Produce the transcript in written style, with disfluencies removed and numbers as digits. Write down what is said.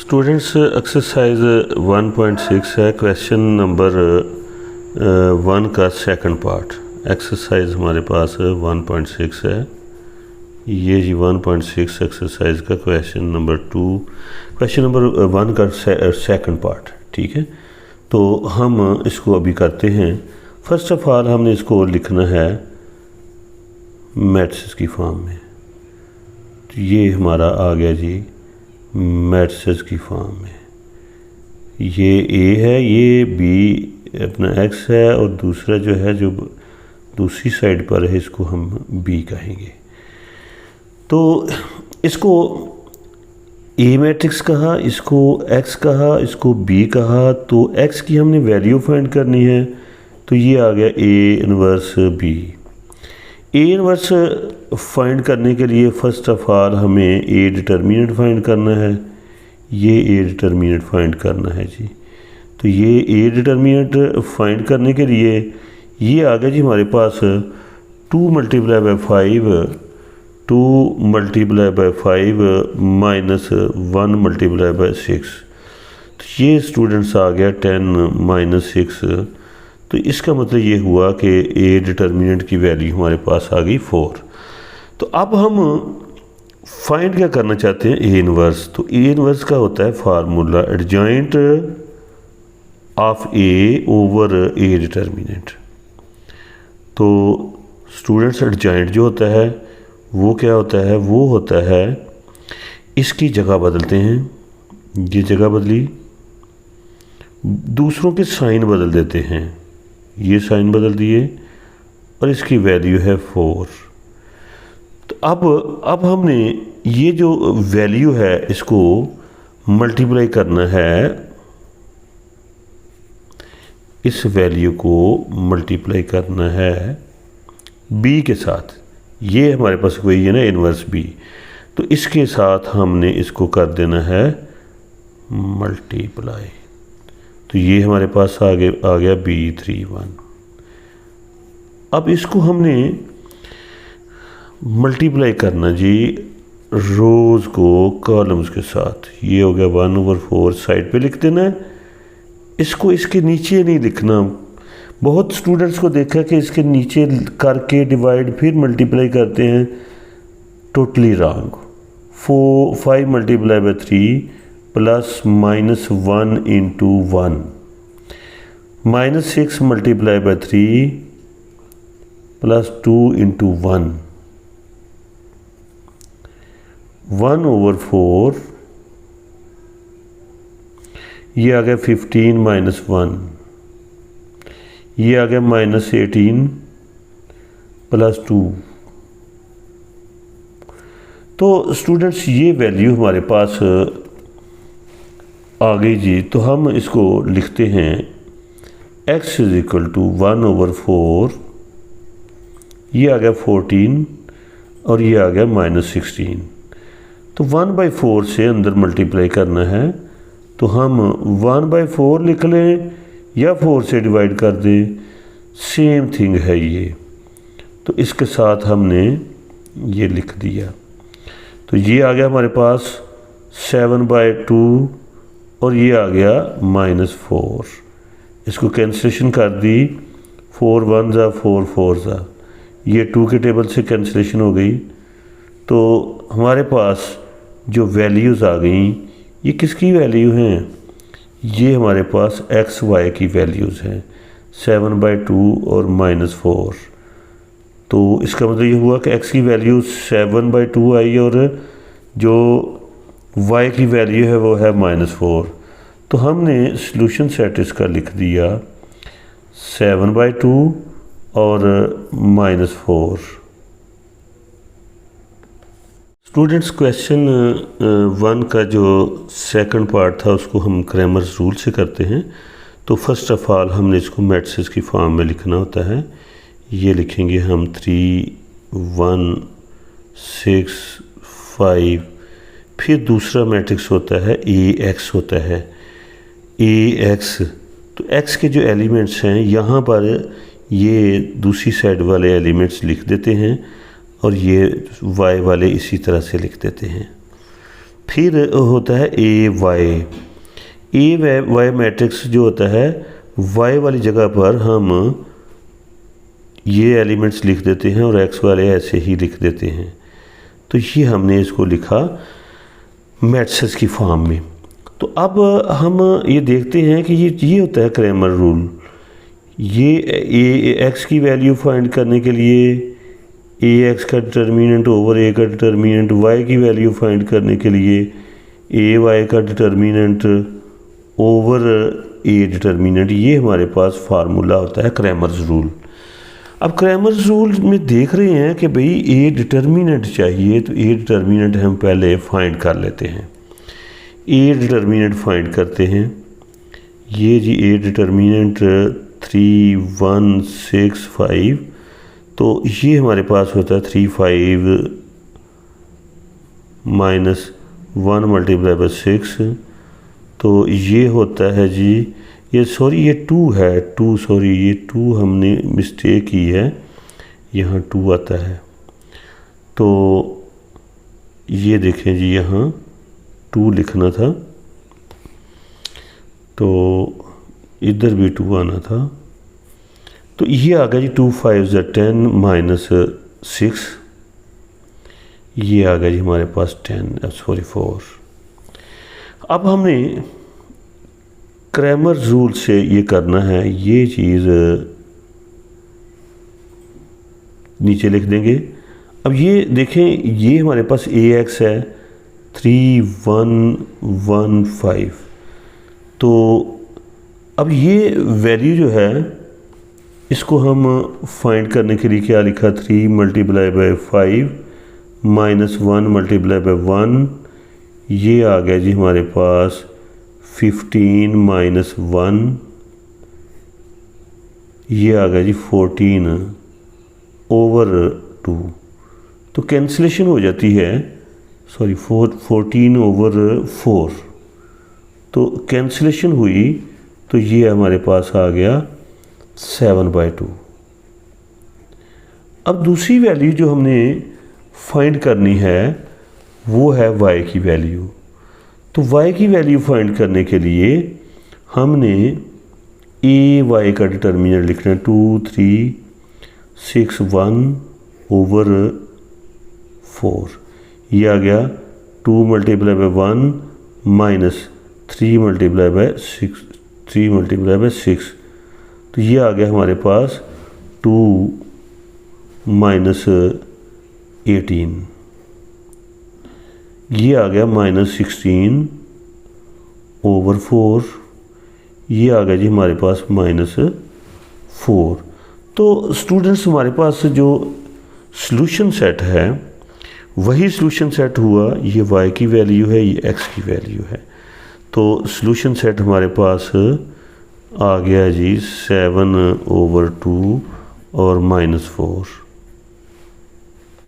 Students exercise 1.6 है, question number 1 का second part. Exercise हमारे पास 1.6 है, ये जी 1.6 एक्सरसाइज का क्वेश्चन नंबर 2, क्वेश्चन नंबर 1 का सेकंड पार्ट। ठीक है, तो हम इसको अभी करते हैं। फर्स्ट ऑफ ऑल हमने इसको लिखना है मैट्रिक्स की फॉर्म में। तो ये हमारा आ गया जी मैट्रिक्स की फॉर्म में। ये ए है, ये बी अपना एक्स है, और दूसरा जो है जो दूसरी साइड पर है इसको हम बी कहेंगे। तो इसको ए मैट्रिक्स कहा, इसको एक्स कहा, इसको बी कहा। तो एक्स की हमने वैल्यू फाइंड करनी है, तो ये आ गया A inverse B. A inverse find करने के लिए फ़र्स्ट ऑफ ऑल हमें ए डिटर्मिनेंट फाइंड करना है। ये ए डिटर्मिनेंट फाइंड करना है जी। तो ये ए डिटर्मिनेंट फाइंड करने के लिए ये आ गया जी हमारे पास 2 multiply by 5 minus 1 multiply by 6। तो ये स्टूडेंट्स आ गया 10 माइनस 6। तो इसका मतलब ये हुआ कि ए डिटर्मिनेंट की वैल्यू हमारे पास आ गई 4। तो अब हम फाइंड क्या करना चाहते हैं, ए इनवर्स। तो ए इनवर्स का होता है formula adjoint of A over A determinant. तो स्टूडेंट्स एडजॉइंट जो होता है वो क्या होता है, वो होता है इसकी जगह बदलते हैं। ये जगह बदली, दूसरों के साइन बदल देते हैं, ये साइन बदल दिए, और इसकी वैल्यू है 4। तो अब हमने ये जो वैल्यू है इसको मल्टीप्लाई करना है, इस वैल्यू को मल्टीप्लाई करना है बी के साथ। ये हमारे पास वही है ना इनवर्स बी। तो इसके साथ हमने इसको कर देना है मल्टीप्लाई। तो ये हमारे पास आ गया B31। अब इसको हमने मल्टीप्लाई करना जी रोज़ को कॉलम्स के साथ। ये हो गया 1/4, साइड पे लिख देना है। इसको इसके नीचे नहीं लिखना। बहुत स्टूडेंट्स को देखा कि इसके नीचे करके डिवाइड फिर मल्टीप्लाई करते हैं, totally wrong. 5 multiply by 3 plus minus 1 into 1 minus 6 multiply by 3 plus 2 into 1 1/4। ये आ गया 15 माइनस 1, ये आ गया माइनस 18 प्लस 2। तो स्टूडेंट्स ये वैल्यू हमारे पास आ गई जी। तो हम इसको लिखते हैं x इज इक्वल टू 1/4, ये आ गया 14, और ये आ गया माइनस 16। तो 1/4 से अंदर मल्टीप्लाई करना है, तो हम 1/4 लिख लें या 4 से डिवाइड कर दें, सेम थिंग है ये। तो इसके साथ हमने ये लिख दिया। तो ये आ गया हमारे पास 7/2, और ये आ गया -4। इसको कैंसिलेशन कर दी, 4 1 जा 4 4 जा, ये 2 के टेबल से कैंसिलेशन हो गई। तो हमारे पास जो वैल्यूज़ आ गई, ये किसकी वैल्यू हैं, ये हमारे पास एक्स वाई की वैल्यूज़ हैं, 7/2 और -4। तो इसका मतलब ये हुआ कि एक्स की वैल्यू 7/2 आई, और जो y की वैल्यू है वो है -4। तो हमने सॉल्यूशन सेट इसका लिख दिया 7/2 और -4। स्टूडेंट्स क्वेश्चन 1 का जो सेकंड पार्ट था उसको हम क्रैमर्स रूल से करते हैं। तो फर्स्ट ऑफ ऑल हमने इसको मैट्रिक्स की फॉर्म में लिखना होता है। ये लिखेंगे हम 3 1 6 5। फिर दूसरा मैट्रिक्स होता है AX होता है, AX। तो X के जो एलिमेंट्स हैं यहाँ पर ये दूसरी साइड वाले एलिमेंट्स लिख देते हैं, और ये Y वाले इसी तरह से लिख देते हैं। फिर होता है ए वाई मैट्रिक्स जो होता है वाई वाली जगह पर हम ये एलिमेंट्स लिख देते हैं और एक्स वाले ऐसे ही लिख देते हैं। तो ये हमने इसको लिखा मैट्रिसेस की फॉर्म में। तो अब हम ये देखते हैं कि ये होता है क्रैमर रूल। ये एक्स की वैल्यू फाइंड करने के लिए ए एक्स का डिटर्मिनेंट ओवर ए का डिटर्मिनेंट, वाई की वैल्यू फाइंड करने के लिए ए वाई का डिटर्मिनेंट ओवर ए डिटर्मिनेंट, ये हमारे पास फार्मूला होता है क्रैमर्स रूल। अब क्रैमर्स रूल में देख रहे हैं कि भाई ए डिटर्मिनेंट चाहिए, तो ए डिटर्मिनेंट हम पहले फाइंड कर लेते हैं। ए डिटर्मिनेंट फाइंड करते हैं। ये जी ए डिटर्मिनेंट 3 1 6 5, तो ये हमारे पास होता है 3 5 माइनस 1 मल्टीप्लाई बाई 6, तो ये होता है जी ये 2 है, 2 सॉरी ये 2 हमने मिस्टेक की है, यहाँ 2 आता है। तो ये देखें जी यहाँ 2 लिखना था, तो इधर भी 2 आना था। तो ये आ गया जी 2 5 10 माइनस 6, ये आ गया जी हमारे पास 4। अब हमने क्रैमर रूल से ये करना है, ये चीज़ नीचे लिख देंगे। अब ये देखें, ये हमारे पास ए एक्स है 3 1 1 5, तो अब ये वैल्यू जो है इसको हम फाइंड करने के लिए क्या लिखा, 3 multiply by 5 minus 1 multiply by 1, ये आ गया जी हमारे पास 15 माइनस 1, ये आ गया जी 14 ओवर 2। तो कैंसिलेशन हो जाती है, सॉरी 14 ओवर 4, तो कैंसिलेशन हुई, तो ये हमारे पास आ गया 7/2। अब दूसरी वैल्यू जो हमने फाइंड करनी है वो है y की वैल्यू। तो y की वैल्यू फाइंड करने के लिए हमने ए वाई का डिटर्मिनेंट लिखना है 2 3 6 1 ओवर 4, ये आ गया 2 multiply by 1 minus 3 multiply by 6, तो ये आ गया हमारे पास 2 माइनस 18, ये आ गया माइनस 16 ओवर 4, ये आ गया जी हमारे पास माइनस 4। तो स्टूडेंट्स हमारे पास जो सॉल्यूशन सेट है वही सॉल्यूशन सेट हुआ, ये y की वैल्यू है, ये x की वैल्यू है। तो सॉल्यूशन सेट हमारे पास आ गया जी 7/2 और -4।